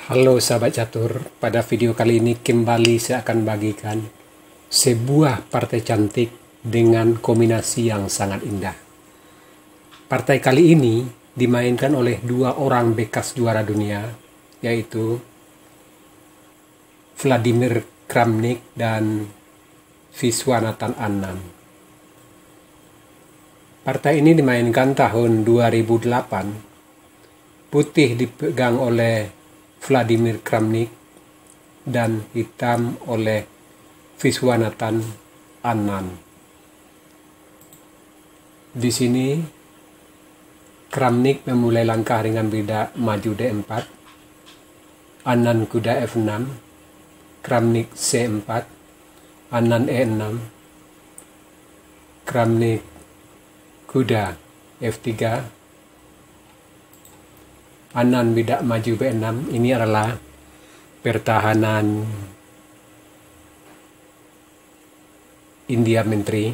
Halo sahabat catur, pada video kali ini kembali saya akan bagikan sebuah partai cantik dengan kombinasi yang sangat indah. Partai kali ini dimainkan oleh dua orang bekas juara dunia, yaitu Vladimir Kramnik dan Viswanathan Anand. Partai ini dimainkan tahun 2008. Putih dipegang oleh Vladimir Kramnik dan hitam oleh Viswanathan Anand. Di sini Kramnik memulai langkah dengan bidak maju D4, Anand kuda F6, Kramnik C4, Anand E6, Kramnik kuda F3, Anand bidak maju B6. Ini adalah pertahanan India Menteri.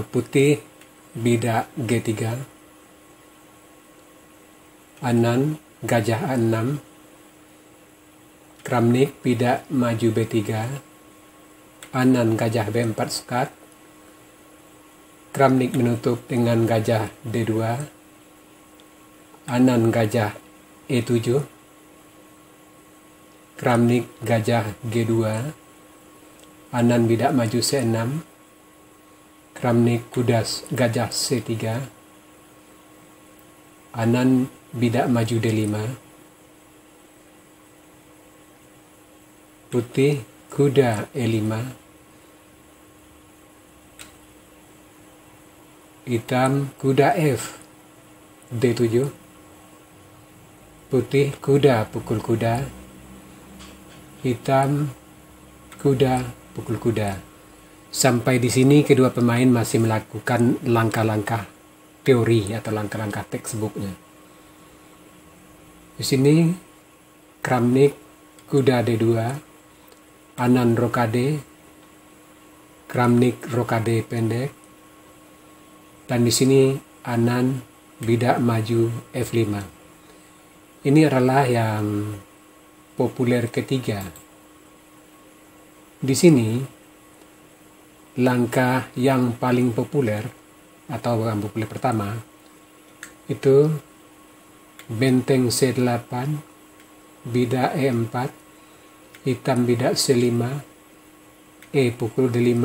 Putih bidak G3, Anand gajah A6, Kramnik bidak maju B3, Anand gajah B4 sekat, Kramnik menutup dengan gajah D2, Anand gajah E7, Kramnik gajah G2, Anand bidak maju C6, Kramnik kuda gajah C3, Anand bidak maju D5, putih kuda E5, hitam kuda F D7, putih kuda pukul kuda, hitam kuda pukul kuda. Sampai di sini kedua pemain masih melakukan langkah-langkah teori atau langkah-langkah textbooknya. Di sini Kramnik kuda D2, Anand rokade, Kramnik rokade pendek, dan di sini Anand bidak maju F5. Ini adalah yang populer ketiga. Di sini langkah yang paling populer atau yang populer pertama itu benteng C8, bidak E4, hitam bidak C5, E pukul D5,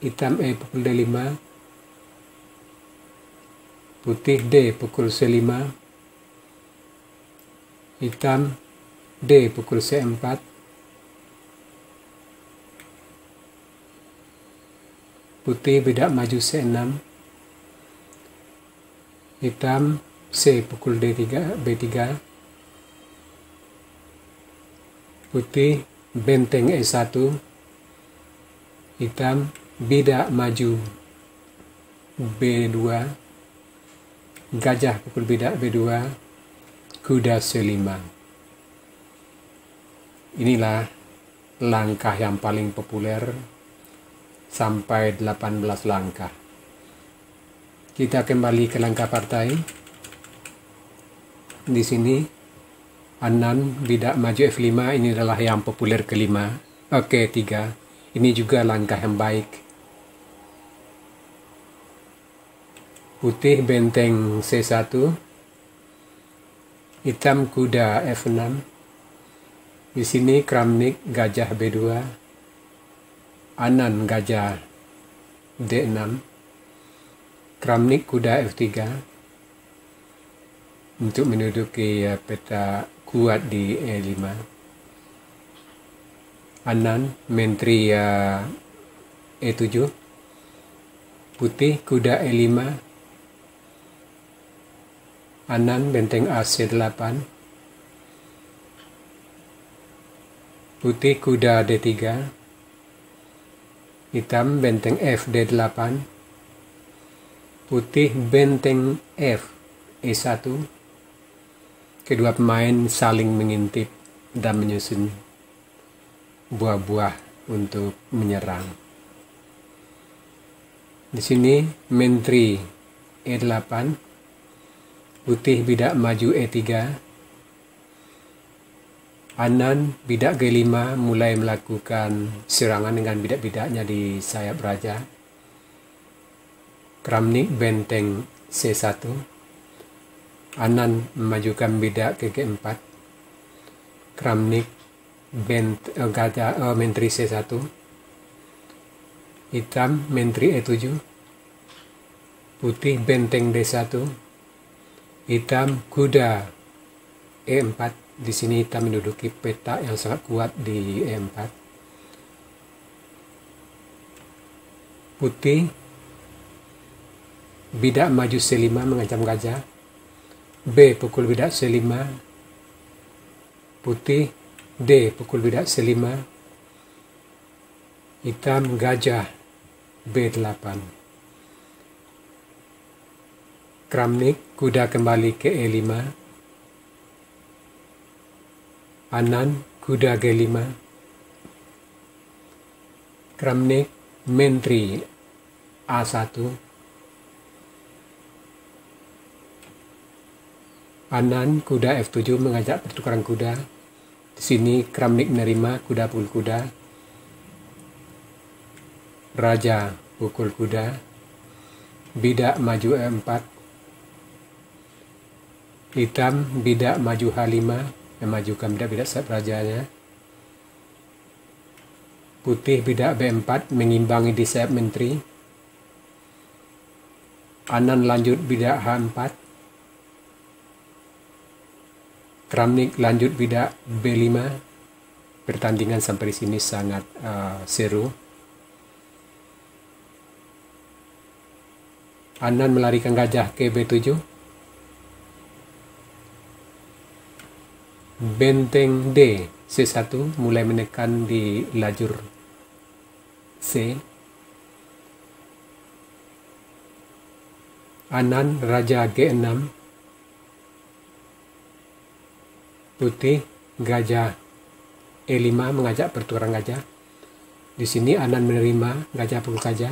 hitam E pukul D5, putih D pukul C5, hitam D pukul C4, putih bidak maju C6, hitam C pukul D3, B3, putih benteng E1, hitam bidak maju B2, gajah pukul bidak B2, kuda C5. Inilah langkah yang paling populer sampai 18 langkah. Kita kembali ke langkah partai. Di sini Anand bidak maju F5, ini adalah yang populer kelima. Oke, 3. Ini juga langkah yang baik. Putih benteng C1, hitam kuda F6. Di sini Kramnik gajah B2, Anand gajah D6, Kramnik kuda F3 untuk menduduki peta kuat di E5. Anand menteri E7, putih kuda E5, Anand benteng AC8, putih kuda D3, hitam benteng F D8, putih benteng F E1. Kedua pemain saling mengintip dan menyusun buah-buah untuk menyerang. Di sini menteri E8, Putih bidak maju E3. Anan bidak G5 mulai melakukan serangan dengan bidak-bidaknya di sayap raja. Kramnik benteng C1. Anan memajukan bidak ke G4. Kramnik menteri C1. Hitam menteri E7. Putih benteng D1. Hitam kuda E4. Di sini hitam menduduki peta yang sangat kuat di E4. Putih bidak maju C5 mengancam gajah. B pukul bidak C5. Putih D pukul bidak C5. Hitam gajah B8. Kramnik kuda kembali ke E5. Anan kuda G5. Kramnik menteri A1. Anan kuda F7 mengajak pertukaran kuda. Di sini Kramnik menerima kuda pukul kuda. Raja pukul kuda. Bidak maju E4. Hitam bidak maju H5. Memajukan bidak-bidak sayap rajanya. Putih bidak B4 mengimbangi di sayap menteri. Anan lanjut bidak H4. Kramnik lanjut bidak B5. Pertandingan sampai di sini sangat seru. Anan melarikan gajah ke B7. Benteng D C1 mulai menekan di lajur C. Anan raja G6. Putih gajah E5 mengajak pertukaran gajah. Di sini Anan menerima gajah pukul gajah.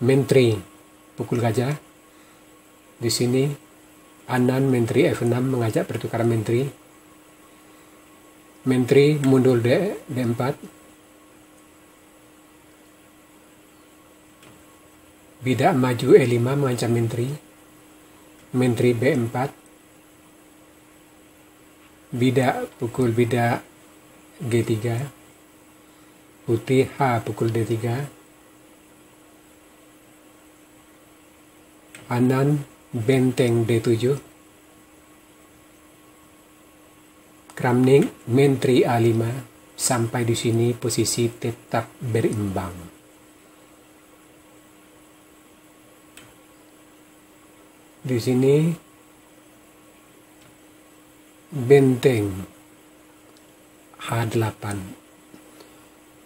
Menteri pukul gajah. Di sini Anan menteri F6 mengajak pertukaran menteri. Menteri mundur D4. Bidak maju E5 mengancam menteri. Menteri B4. Bidak pukul bidak G3. Putih H pukul D3. Anan benteng D7. Kramnik menteri A5. Sampai di sini posisi tetap berimbang. Di sini benteng H8.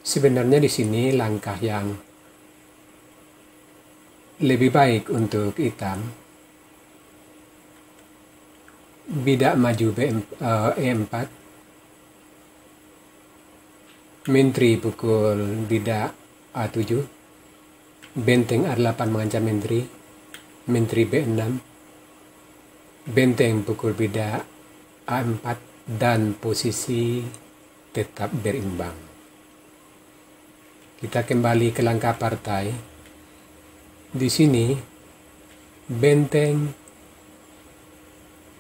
Sebenarnya di sini langkah yang lebih baik untuk hitam. Bidak maju E4. Menteri pukul bidak A7. Benteng A8 mengancam menteri. Menteri B6. Benteng pukul bidak A4 dan posisi tetap berimbang. Kita kembali ke langkah partai. Di sini benteng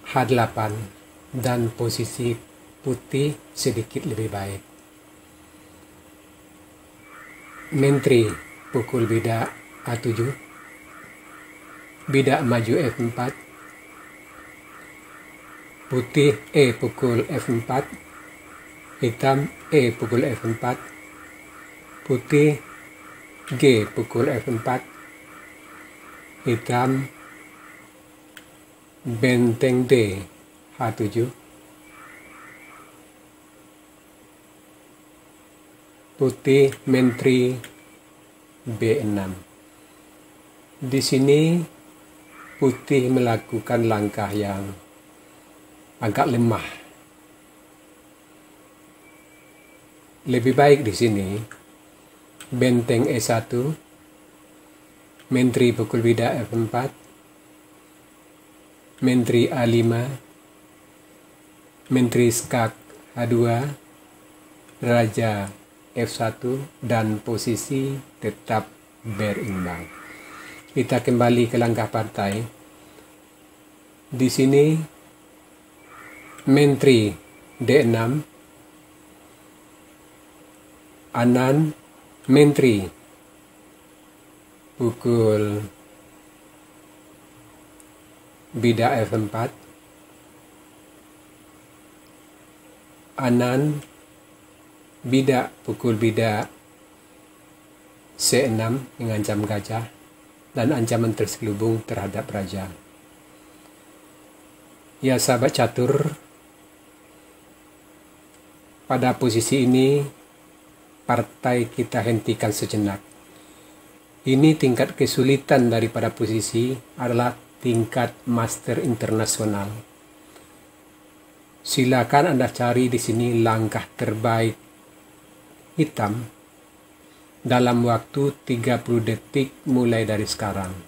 H8 dan posisi putih sedikit lebih baik. Menteri pukul bidak A7. Bidak maju F4. Putih E pukul F4. Hitam E pukul F4. Putih G pukul F4. Hitam benteng D H7. Putih menteri B6. Di sini putih melakukan langkah yang agak lemah. Lebih baik di sini benteng E1. Menteri pukul bidak F4. Menteri A5, Menteri Skak H2, Raja F1, dan posisi tetap berimbang. Kita kembali ke langkah partai. Di sini Menteri D6, Anan Menteri pukul Bida F4, Anan Bida pukul Bida C6 mengancam gajah dan ancaman terselubung terhadap raja. Ya sahabat catur, pada posisi ini partai kita hentikan sejenak. Ini tingkat kesulitan daripada posisi adalah tingkat master internasional. Silakan Anda cari di sini langkah terbaik hitam dalam waktu 30 detik mulai dari sekarang.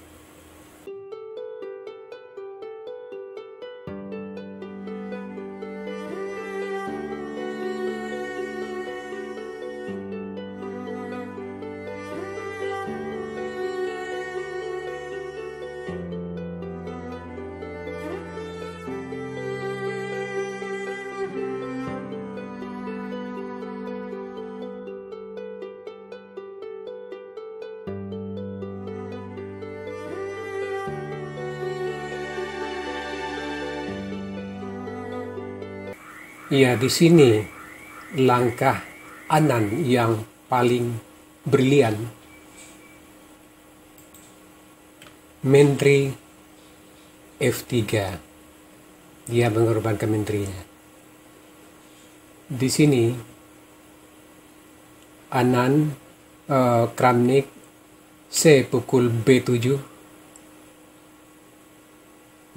Ya, di sini langkah Anan yang paling brilian. Menteri F3. Dia mengorbankan menterinya. Di sini Anan Kramnik C pukul B7.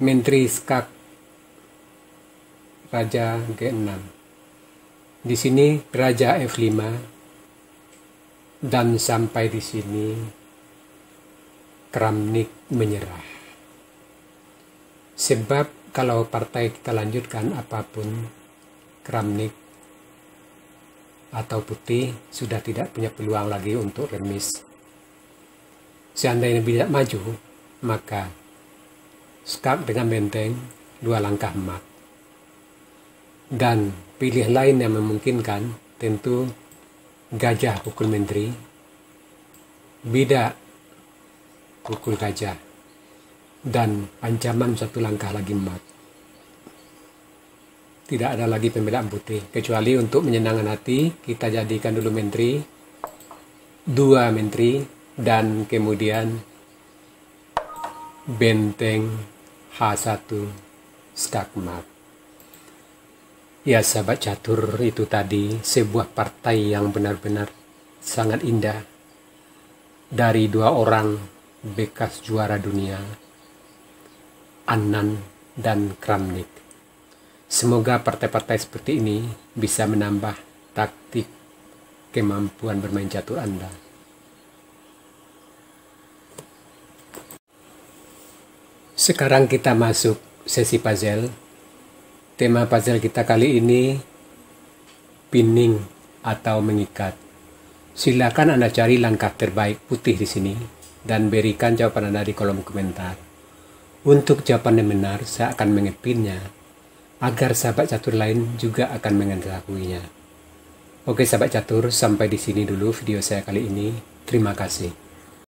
Menteri Skak Raja G6. Di sini Raja F5 dan sampai di sini Kramnik menyerah. Sebab kalau partai kita lanjutkan apapun, Kramnik atau putih sudah tidak punya peluang lagi untuk remis. Seandainya tidak maju, maka Skak dengan benteng 2 langkah mat. Dan pilih lain yang memungkinkan tentu gajah pukul menteri, Bida pukul gajah, dan ancaman 1 langkah lagi mat. Tidak ada lagi pembelaan putih, kecuali untuk menyenangkan hati kita jadikan dulu menteri, 2 menteri, dan kemudian benteng H1 Skak mat. Ya sahabat catur, itu tadi sebuah partai yang benar-benar sangat indah dari 2 orang bekas juara dunia, Anan dan Kramnik. Semoga partai-partai seperti ini bisa menambah taktik kemampuan bermain catur Anda. Sekarang kita masuk sesi puzzle. Tema puzzle kita kali ini pinning atau mengikat. Silakan Anda cari langkah terbaik putih di sini dan berikan jawaban Anda di kolom komentar. Untuk jawaban yang benar, saya akan mengepinnya agar sahabat catur lain juga akan mengetahuinya. Oke sahabat catur, sampai di sini dulu video saya kali ini. Terima kasih.